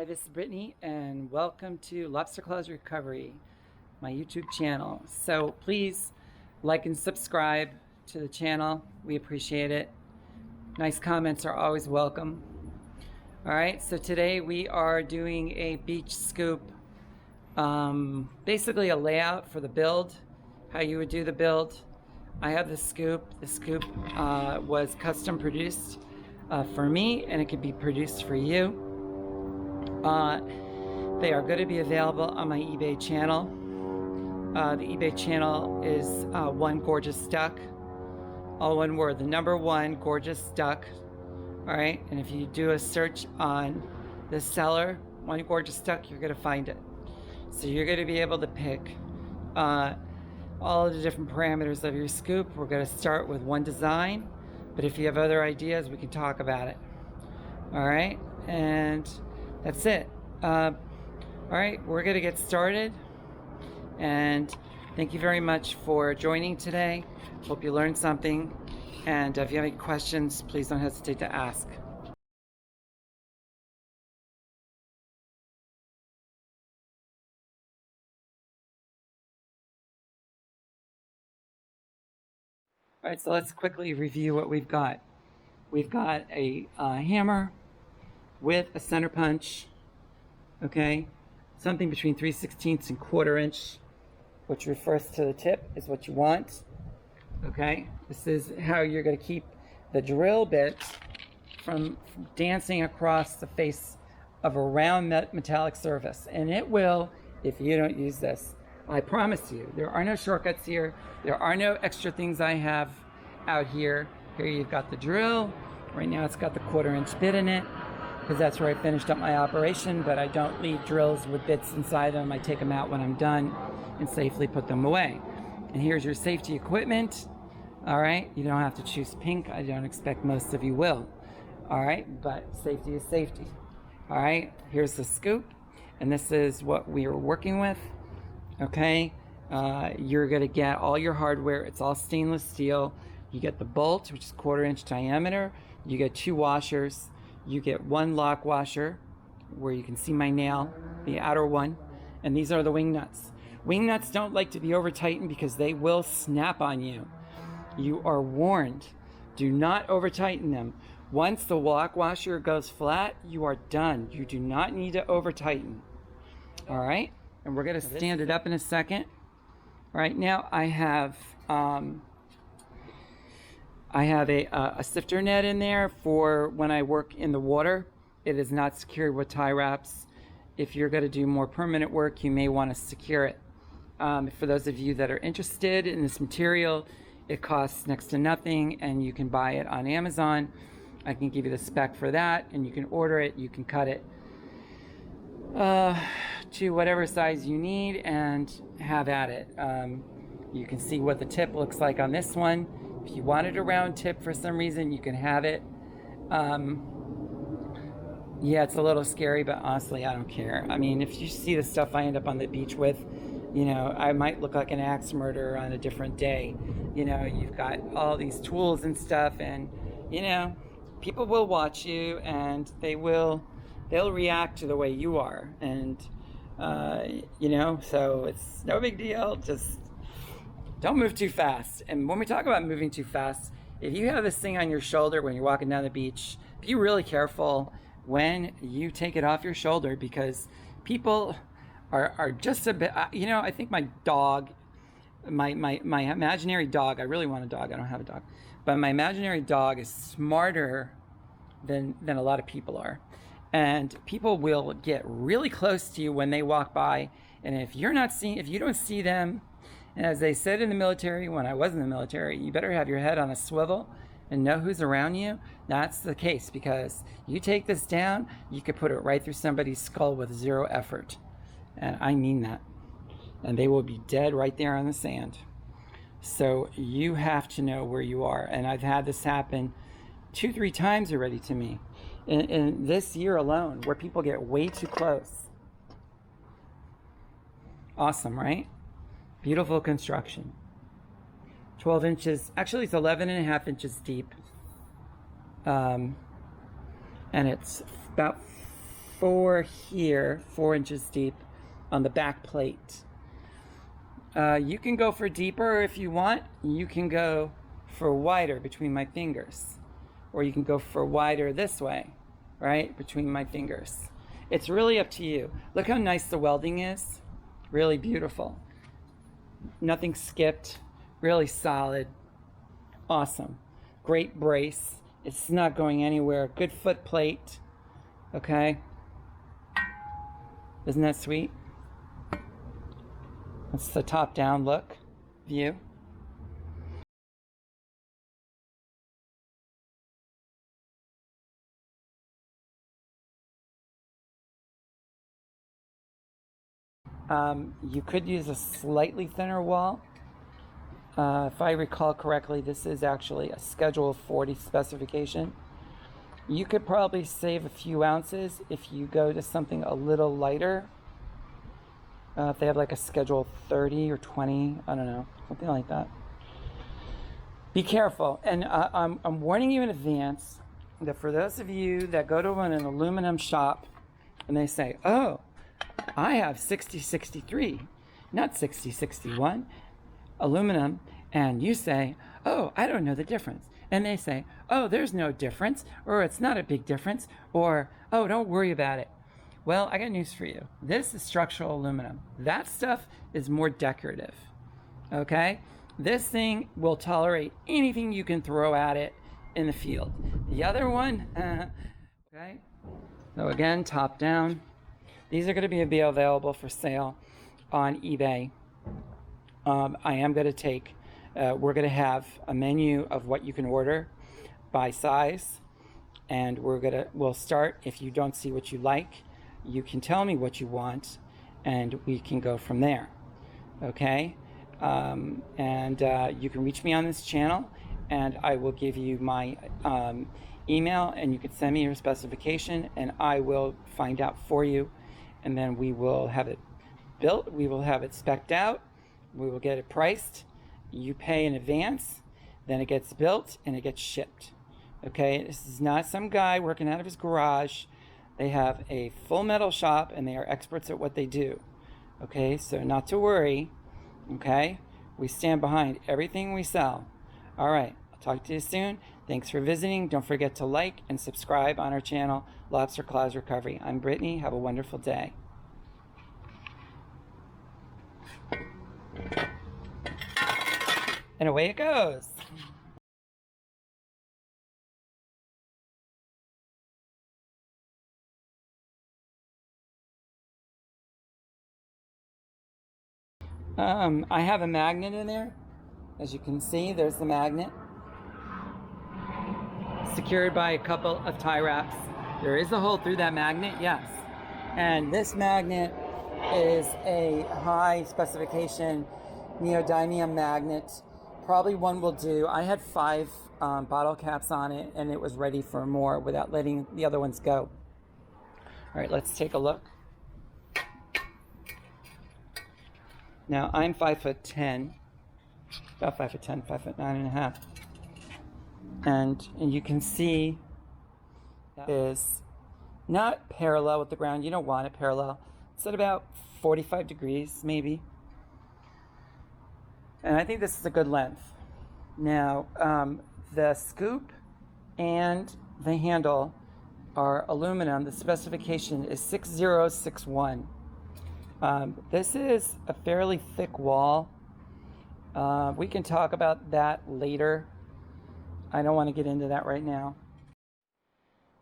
this is Brittany, and welcome to Lobster Claws Recovery, my YouTube channel. So please like and subscribe to the channel. We appreciate it. Nice comments are always welcome. All right, so today we are doing a beach scoop, basically a layout for the build, how you would do the build. I have the scoop. The scoop was custom produced for me, and it could be produced for you. They are going to be available on my eBay channel. The eBay channel is One Gorgeous Duck, all one word, the number one Gorgeous Duck. All right, and if you do a search on the seller, One Gorgeous Duck, you're going to find it. So you're going to be able to pick all of the different parameters of your scoop. We're going to start with one design, but if you have other ideas, we can talk about it. All right, and that's it. All right, we're going to get started, and thank you very much for joining today. Hope you learned something, and if you have any questions, please don't hesitate to ask. All right, so let's quickly review what we've got. We've got a hammer with a center punch, okay? Something between 3/16 and 1/4 inch, which refers to the tip, is what you want, okay? This is how you're gonna keep the drill bit from dancing across the face of a round metallic surface. And it will if you don't use this. I promise you, there are no shortcuts here. There are no extra things I have out here. Here you've got the drill. Right now it's got the 1/4 inch bit in it, because that's where I finished up my operation, but I don't leave drills with bits inside them. I take them out when I'm done and safely put them away. And here's your safety equipment. All right, you don't have to choose pink. I don't expect most of you will. All right, but safety is safety. All right, here's the scoop, and this is what we are working with. Okay, you're gonna get all your hardware. It's all stainless steel. You get the bolt, which is 1/4 inch diameter. You get 2 washers. You get 1 lock washer, where you can see my nail, the outer one, and these are the wing nuts. Wing nuts don't like to be over tightened because they will snap on you. You are warned. Do not over tighten them. Once the lock washer goes flat, you are done. You do not need to over tighten. All right, and we're gonna stand it up in a second. All right, now I have a sifter net in there for when I work in the water. It is not secured with tie wraps. If you're going to do more permanent work, you may want to secure it. For those of you that are interested in this material, it costs next to nothing, and you can buy it on Amazon. I can give you the spec for that, and you can order it. You can cut it to whatever size you need and have at it. You can see what the tip looks like on this one. If you wanted a round tip for some reason, you can have it. Yeah, it's a little scary, but honestly, I don't care. I mean, if you see the stuff I end up on the beach with, you know, I might look like an axe murderer on a different day. You know, you've got all these tools and stuff, and, you know, people will watch you, and they'll react to the way you are. And, you know, so it's no big deal. Just don't move too fast. And when we talk about moving too fast, if you have this thing on your shoulder when you're walking down the beach, be really careful when you take it off your shoulder, because people are just a bit, you know, I think my dog, my imaginary dog, I really want a dog, I don't have a dog, but my imaginary dog is smarter than a lot of people are. And people will get really close to you when they walk by, and if you don't see them, and as they said in the military, when I was in the military, you better have your head on a swivel and know who's around you. That's the case, because you take this down, you could put it right through somebody's skull with 0 effort. And I mean that. And they will be dead right there on the sand. So you have to know where you are. And I've had this happen 2-3 times already to me in this year alone, where people get way too close. Awesome, right? Beautiful construction. 12 inches, actually it's 11.5 inches deep. And it's about here, 4 inches deep on the back plate. You can go for deeper if you want. You can go for wider between my fingers, or you can go for wider this way, right, between my fingers. It's really up to you. Look how nice the welding is. Really beautiful. Nothing skipped. Really solid. Awesome. Great brace. It's not going anywhere. Good foot plate. Okay. Isn't that sweet? That's the top-down look view. You could use a slightly thinner wall. If I recall correctly, this is actually a Schedule 40 specification. You could probably save a few ounces if you go to something a little lighter. If they have like a Schedule 30 or 20, I don't know, something like that. Be careful. And I'm warning you in advance that for those of you that go to an aluminum shop and they say, oh, I have 6063, not 6061 aluminum, and you say, oh, I don't know the difference. And they say, oh, there's no difference, or it's not a big difference, or, oh, don't worry about it. Well, I got news for you. This is structural aluminum. That stuff is more decorative, okay? This thing will tolerate anything you can throw at it in the field. The other one, okay? So again, top down. These are going to be available for sale on eBay. I am going to take, we're going to have a menu of what you can order by size, and we'll start. If you don't see what you like, you can tell me what you want, and we can go from there. Okay? You can reach me on this channel, and I will give you my email, and you can send me your specification, and I will find out for you. And then we will have it built, we will have it spec'd out, we will get it priced, you pay in advance, then it gets built and it gets shipped. Okay, this is not some guy working out of his garage. They have a full metal shop and they are experts at what they do. Okay, so not to worry. Okay, we stand behind everything we sell. All right, I'll talk to you soon. Thanks for visiting. Don't forget to like and subscribe on our channel, Lobster Claws Recovery. I'm Brittany. Have a wonderful day. And away it goes. I have a magnet in there. As you can see, there's the magnet. Secured by a couple of tie wraps. There is a hole through that magnet, yes. And this magnet is a high specification neodymium magnet. Probably one will do. I had 5 bottle caps on it and it was ready for more without letting the other ones go. All right, let's take a look. Now I'm 5'10", about 5'10", 5'9.5". And you can see that is not parallel with the ground. You don't want it parallel. It's at about 45 degrees maybe. And I think this is a good length. Now, the scoop and the handle are aluminum. The specification is 6061. This is a fairly thick wall. We can talk about that later. I don't want to get into that right now.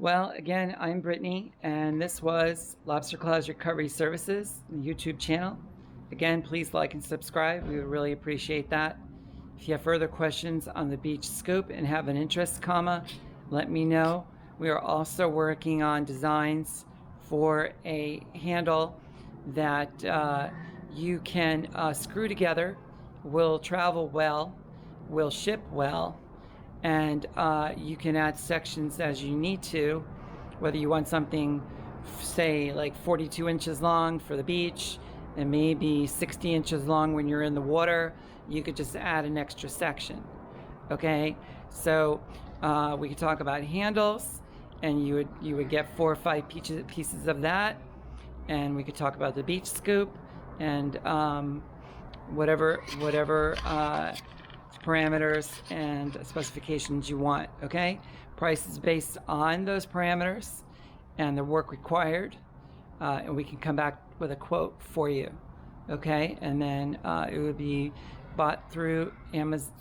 Well, again, I'm Brittany, and this was Lobster Claws Recovery Services, the YouTube channel. Again, please like and subscribe. We would really appreciate that. If you have further questions on the beach scoop and have an interest, let me know. We are also working on designs for a handle that you can screw together, will travel well, will ship well, and you can add sections as you need to, whether you want something, say, like 42 inches long for the beach and maybe 60 inches long when you're in the water. You could just add an extra section. Okay, so we could talk about handles and you would get 4 or 5 pieces of that, and we could talk about the beach scoop and whatever parameters and specifications you want. Okay, price is based on those parameters and the work required, and we can come back with a quote for you. Okay, and then it would be bought through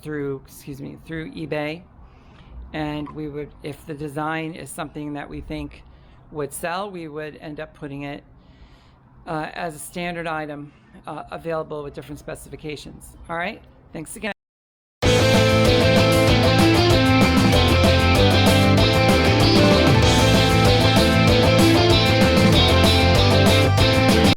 through eBay, and we would, if the design is something that we think would sell, we would end up putting it as a standard item available with different specifications. All right, thanks again.